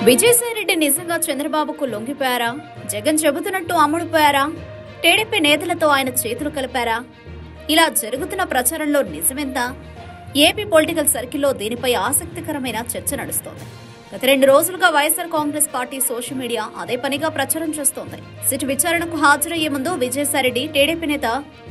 విజయసాయిరెడ్డి నిజంగా చంద్రబాబుకు లొంగిపోయారా? జగన్ చెబుతున్నట్టు అమ్ముడుపోయారా? టీడీపీ నేతలతో ఆయన చేతులు కలిపారా? ఇలా జరుగుతున్న ప్రచారంలో నిజమెంత? ఏపీ పొలిటికల్ సర్కిల్లో దీనిపై ఆసక్తికరమైన చర్చ నడుస్తోంది. గత 2 రోజులుగా YSR Congress party social media అదే పనిగా ప్రచారం చేస్తోంది. సిట్ విచారణకు హాజరయ్యే ముందు విజయసాయిరెడ్డి టీడీపీ నేత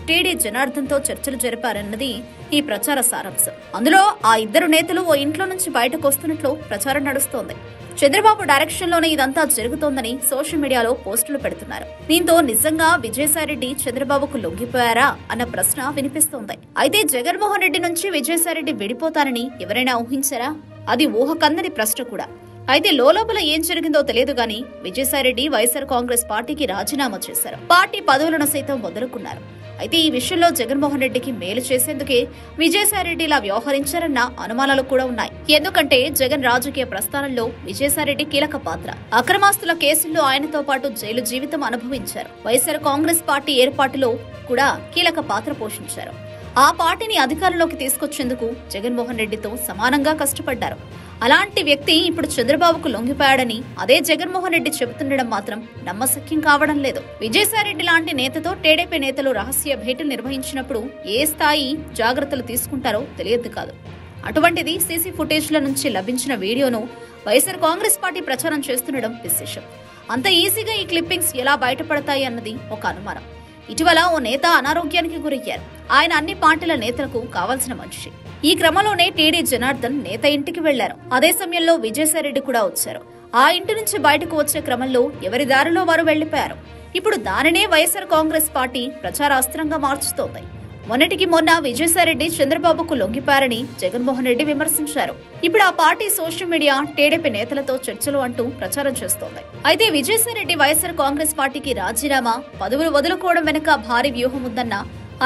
టీడీ జనార్దన్ తో చర్చలు జరిపారన్నది ఈ ప్రచార సారాంశం. అందులో ఆ ఇద్దరు నేతలు ఓ ఇంట్లో నుంచి బయటకు వస్తున్నట్లు ప్రచారం నడుస్తోంది. చంద్రబాబు డైరెక్షన్ లోనే ఇదంతా జరుగుతోందని సోషల్ మీడియాలో పోస్టులు పెడుతున్నారు. దీంతో నిజంగా విజయసాయిరెడ్డి చంద్రబాబుకు లొంగిపోయారా అన్న ప్రశ్న వినిపిస్తోంది. అయితే జగన్మోహన్ రెడ్డి నుంచి విజయసాయిరెడ్డి విడిపోతారని ఎవరైనా ఊహించారా? అది ఊహకందని ప్రశ్న కూడా. అయితే లోపల ఏం జరిగిందో తెలియదు గాని విజయసాయిరెడ్డి వైఎస్ఆర్ కాంగ్రెస్ పార్టీకి రాజీనామా చేశారు. పార్టీ పదవులను సైతం వదులుకున్నారు. అయితే ఈ విషయంలో జగన్మోహన్ రెడ్డికి మేలు చేసేందుకే విజయసాయిరెడ్డి ఇలా వ్యవహరించారన్న అనుమానాలు కూడా ఉన్నాయి. ఎందుకంటే జగన్ రాజకీయ ప్రస్థానంలో విజయసాయిరెడ్డి కీలక పాత్ర. అక్రమాస్తుల కేసుల్లో ఆయనతో పాటు జైలు జీవితం అనుభవించారు. వైఎస్ఆర్ కాంగ్రెస్ పార్టీ ఏర్పాటులో కూడా కీలక పాత్ర పోషించారు. ఆ పార్టీని అధికారంలోకి తీసుకొచ్చేందుకు జగన్మోహన్ రెడ్డితో సమానంగా కష్టపడ్డారు. అలాంటి వ్యక్తి ఇప్పుడు చంద్రబాబుకు లొంగిపోయాడని అదే జగన్మోహన్ రెడ్డి చెబుతుండడం మాత్రం నమ్మశక్యం కావడం లేదు. విజయసాయిరెడ్డి లాంటి నేతతో టీడీపీ నేతలు రహస్య భేటీలు నిర్వహించినప్పుడు ఏ స్థాయి జాగ్రత్తలు తీసుకుంటారో తెలియదు కాదు. అటువంటిది సీసీ ఫుటేజ్ల నుంచి లభించిన వీడియోను వైఎస్ఆర్ కాంగ్రెస్ పార్టీ ప్రచారం చేస్తుండడం విశేషం. అంత ఈజీగా ఈ క్లిప్పింగ్స్ ఎలా బయటపడతాయి అన్నది ఒక అనుమానం. ఇటీవల ఓ నేత అనారోగ్యానికి గురయ్యారు. ఆయన అన్ని పార్టీల నేతలకు కావాల్సిన మనిషి. ఈ క్రమంలోనే టీడీ జనార్దన్ నేత ఇంటికి వెళ్లారు. అదే సమయంలో విజయసాయిరెడ్డి కూడా వచ్చారు. ఆ ఇంటి నుంచి బయటకు వచ్చే క్రమంలో ఎవరి దారిలో వారు వెళ్లిపోయారు. ఇప్పుడు దానినే వైఎస్ఆర్ కాంగ్రెస్ పార్టీ ప్రచారాస్త్రంగా మార్చుతోంది. మొన్నటికి మొన్న విజయసాయిరెడ్డి చంద్రబాబుకు లొంగిపోయారని జగన్మోహన్ రెడ్డి విమర్శించారు. ఇప్పుడు ఆ పార్టీ సోషల్ మీడియా టీడీపీ నేతలతో చర్చలు అంటూ ప్రచారం చేస్తోంది. అయితే విజయసాయిరెడ్డి వైఎస్ఆర్ కాంగ్రెస్ పార్టీకి రాజీనామా, పదవులు వదులుకోవడం వెనుక భారీ వ్యూహం ఉందన్న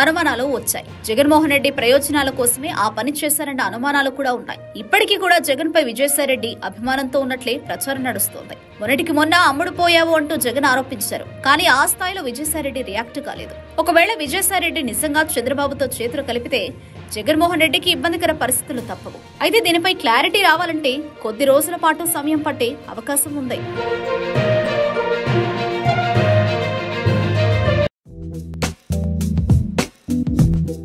అనుమానాలు వచ్చాయి. జగన్మోహన్ రెడ్డి ప్రయోజనాల కోసమే ఆ పని చేశారన్న అనుమానాలు కూడా ఉన్నాయి. ఇప్పటికీ కూడా జగన్ పై విజయసాయిరెడ్డి అభిమానంతో ఉన్నట్లే ప్రచారం నడుస్తోంది. మొన్నటికి మొన్న అమ్ముడుపోయావు అంటూ జగన్ ఆరోపించారు. కానీ ఆ స్థాయిలో విజయసాయిరెడ్డి రియాక్ట్ కాలేదు. ఒకవేళ విజయసాయిరెడ్డి నిజంగా చంద్రబాబుతో చేతులు కలిపితే జగన్మోహన్ రెడ్డికి ఇబ్బందికర పరిస్థితులు తప్పవు. అయితే దీనిపై క్లారిటీ రావాలంటే కొద్ది రోజుల పాటు సమయం పట్టే అవకాశం ఉంది.